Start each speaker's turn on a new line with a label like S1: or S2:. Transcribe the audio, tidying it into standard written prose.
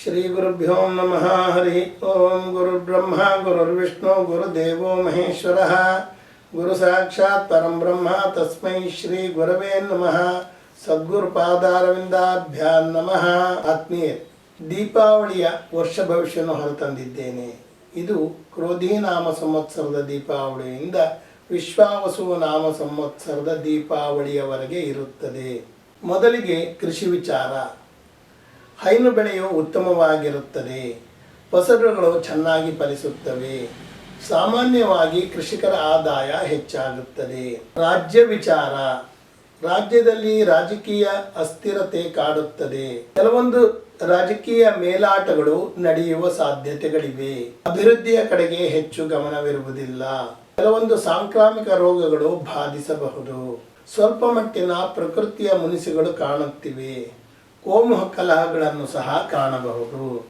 S1: ಶ್ರೀ ಗುರುಭ್ಯೋ ನಮಃ. ಹರಿ ಓಂ. ಗುರುರ್ಬ್ರಹ್ಮ ಗುರುರ್ವಿಷ್ಣು ಗುರುದೇವೋ ಮಹೇಶ್ವರಃ. ಗುರು ಸಾಕ್ಷಾತ್ ಪರಂ ಬ್ರಹ್ಮ ತಸ್ಮೈ ಶ್ರೀ ಗುರವೇ ನಮಃ. ಸದ್ಗುರುಪಾದಾರವಿಂದಾಭ್ಯಾಂ ನಮಃ. ಆತ್ಮೀಯ, ದೀಪಾವಳಿಯ ವರ್ಷ ಭವಿಷ್ಯವನ್ನು ಹೊರತಂದಿದ್ದೇನೆ. ಇದು ಕ್ರೋಧಿ ನಾಮ ಸಂವತ್ಸರದ ದೀಪಾವಳಿಯಿಂದ ವಿಶ್ವಾವಸು ನಾಮ ಸಂವತ್ಸರದ ದೀಪಾವಳಿಯವರೆಗೆ ಇರುತ್ತದೆ. ಮೊದಲಿಗೆ ಕೃಷಿ ವಿಚಾರ. ಹೈನು ಬೆಳೆಯು ಉತ್ತಮವಾಗಿರುತ್ತದೆ. ಫಸಲುಗಳು ಚೆನ್ನಾಗಿ ಫಲಿಸುತ್ತವೆ. ಸಾಮಾನ್ಯವಾಗಿ ಕೃಷಿಕರ ಆದಾಯ ಹೆಚ್ಚಾಗುತ್ತದೆ. ರಾಜ್ಯ ವಿಚಾರ. ರಾಜ್ಯದಲ್ಲಿ ರಾಜಕೀಯ ಅಸ್ಥಿರತೆ ಕಾಡುತ್ತದೆ. ಕೆಲವೊಂದು ರಾಜಕೀಯ ಮೇಲಾಟಗಳು ನಡೆಯುವ ಸಾಧ್ಯತೆಗಳಿವೆ. ಅಭಿವೃದ್ಧಿಯ ಕಡೆಗೆ ಹೆಚ್ಚು ಗಮನವಿರುವುದಿಲ್ಲ. ಕೆಲವೊಂದು ಸಾಂಕ್ರಾಮಿಕ ರೋಗಗಳು ಬಾಧಿಸಬಹುದು. ಸ್ವಲ್ಪ ಮಟ್ಟಿನ ಪ್ರಕೃತಿಯ ಮುನಿಸುಗಳು ಕಾಣುತ್ತಿವೆ. ಕೋಮು ಕಲಹಗಳನ್ನು ಸಹ ಕಾಣಬಹುದು.